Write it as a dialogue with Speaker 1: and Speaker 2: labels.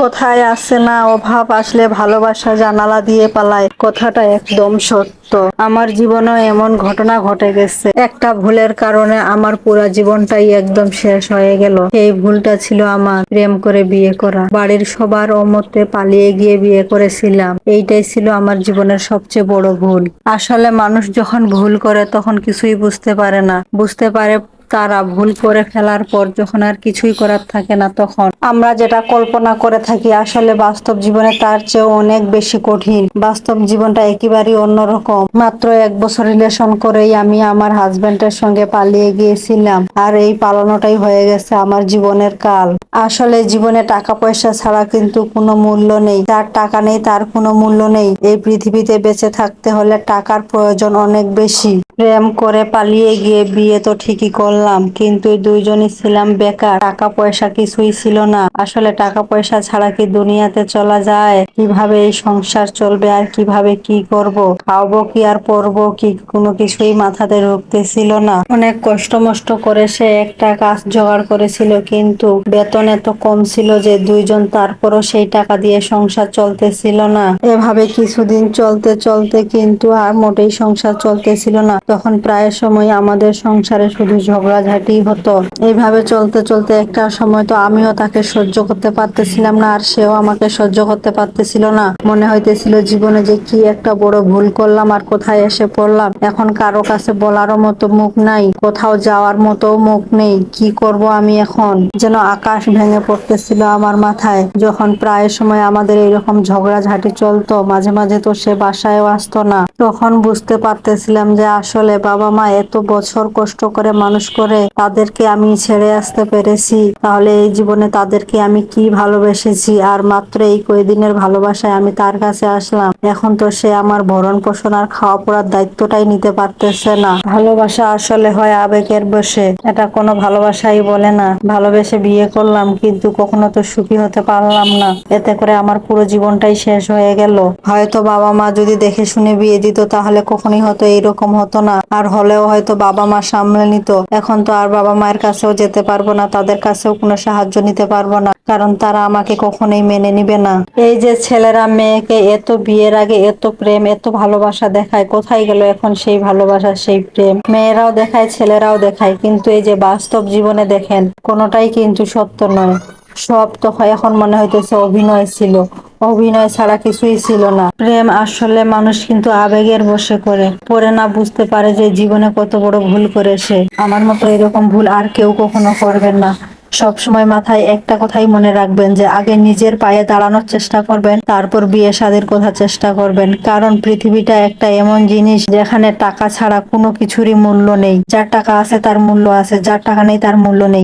Speaker 1: কোথায় আছে না, অভাব আসলে ভালোবাসা জানালা দিয়ে পালায়, কথাটা একদম সত্য। আমার জীবনেও এমন ঘটনা ঘটে গেছে। একটা ভুলের কারণে আমার পুরো জীবনটাই একদম শেষ হয়ে গেল। এই ভুলটা ছিল আমার প্রেম করে বিয়ে করা। বাড়ির সবার অমতে পালিয়ে গিয়ে বিয়ে করেছিলাম। এইটাই ছিল আমার জীবনের সবচেয়ে বড় ভুল। আসলে মানুষ যখন ভুল করে তখন কিছুই বুঝতে পারে না, বুঝতে পারে তারা ভুল করে ফেলার পর, যখন আর কিছুই করার থাকে না, তখন আমরা যেটা কল্পনা করে থাকি আসলে বাস্তব জীবনে তার চেয়ে অনেক বেশি কঠিন। বাস্তব জীবনটা একেবারেই অন্যরকম। মাত্র 1 বছর রিলেশন করেই আমি আমার হাজবেন্ডের সঙ্গে পালিয়ে গিয়েছিলাম, আর এই পালানোটাই হয়ে গেছে আমার জীবনের কাল। আসলে জীবনে টাকা পয়সা ছাড়া কিন্তু কোনো মূল্য নেই। যার টাকা নেই তার কোনো মূল্য নেই। এই পৃথিবীতে বেঁচে থাকতে হলে টাকার প্রয়োজন অনেক বেশি। প্রেম করে পালিয়ে গিয়ে বিয়ে তো ঠিকই করলাম, কিন্তু দুইজনই ছিলাম বেকার। টাকা পয়সা কিছুই ছিল না। আসলে টাকা পয়সা ছাড়া কি দুনিয়াতে চলা যায়? কিভাবে এই সংসার চলবে, আর কিভাবে কি করব, খাওয়াবো কি আর পরবো কি, কোনো কিছুই মাথাতে ঢুকতেছিল না। অনেক কষ্ট মষ্ট করে সে একটা কাজ জোগাড় করেছিল, কিন্তু বেতন এত কম ছিল যে দুইজন, তারপরও সেই টাকা দিয়ে সংসার চলতেছিল না। এভাবে কিছুদিন চলতে চলতে কিন্তু আর মোটেই সংসার চলতেছিল না। তখন প্রায় সময় আমাদের সংসারে শুধু ঝগড়াঝাটি হতো। এইভাবে চলতে চলতে একটা সময় তো আমিও তাকে সহ্য করতে পারতেছিলাম না, আর সেও আমাকে সহ্য করতে পারতেছিল না। মনে হইতেছিল জীবনে যে কি একটা বড় ভুল করলাম, আর কোথায় এসে পড়লাম। এখন কারো কাছে বলারও মতো মুখ নাই, কোথাও যাওয়ার মতো মুখ নেই। কি করব আমি এখন? যেন আকাশ ভেঙে পড়তেছিল আমার মাথায়। যখন প্রায় সময় আমাদের এইরকম ঝগড়াঝাটি চলতো, মাঝে মাঝে তো সে বাসায়ও আসতো না, তখন বুঝতে পারতেছিলাম যে আসলে বাবা মা এত বছর কষ্ট করে মানুষ করে তাদেরকে আমি ছেড়ে আসতে পেরেছি, তাহলে এই জীবনে তাদেরকে আমি কি ভালোবেসেছি। আর মাত্র এই কয়েকদিনের ভালোবাসায় আমি তার কাছে আসলাম, এখন তো সে আমার ভরণ পোষণ আর খাওয়া পড়ার দায়িত্বটাই নিতে পারতেছে না। ভালোবাসা আসলে হয় আবেগের বশে, এটা কোনো ভালোবাসাই বলে না। ভালোবেসে বিয়ে করলাম, কিন্তু কখনো তো সুখী হতে পারলাম না। এতে করে আমার পুরো জীবনটাই শেষ হয়ে গেল। হয়তো বাবা মা যদি দেখে শুনে বিয়ে দিত তাহলে কখনোই হয়তো এইরকম হতো না, আর হলেও হয়তো বাবা মা সামলে নিত। এখন তো আর বাবা মায়ের কাছেও যেতে পারবো না, তাদের কাছেও কোনো সাহায্য নিতে পারবো না, কারণ তারা আমাকে কখনোই মেনে নিবে না। এই যে ছেলেরা মেয়েকে এত বিয়ের আগে এত প্রেম এত ভালোবাসা দেখায়, কোথায় গেল এখন সেই ভালোবাসা সেই প্রেম? মেয়েরাও দেখায় ছেলেরাও দেখায়, কিন্তু এই যে বাস্তব জীবনে দেখেন কোনোটাই কিন্তু সত্য নয়। সব তো এখন মনে হইতেছে অভিনয় ছিল, অভিনয় ছাড়া কিছুই ছিল না। প্রেম আসলে মানুষ কিন্তু আবেগের বশে করে, পরে না বুঝতে পারে যে জীবনে কত বড় ভুল করেছে। আমার মতো এরকম ভুল আর কেউ কখনো করবেন না। সব সময় মাথায় একটা কথাই মনে রাখবেন, যে আগে নিজের পায়ে দাঁড়ানোর চেষ্টা করবেন, তারপর বিয়ে শাদীর কথা চেষ্টা করবেন। কারণ পৃথিবীটা একটা এমন জিনিস যেখানে টাকা ছাড়া কোনো কিছুরই মূল্য নেই। যার টাকা আছে তার মূল্য আছে, যার টাকা নেই তার মূল্য নেই।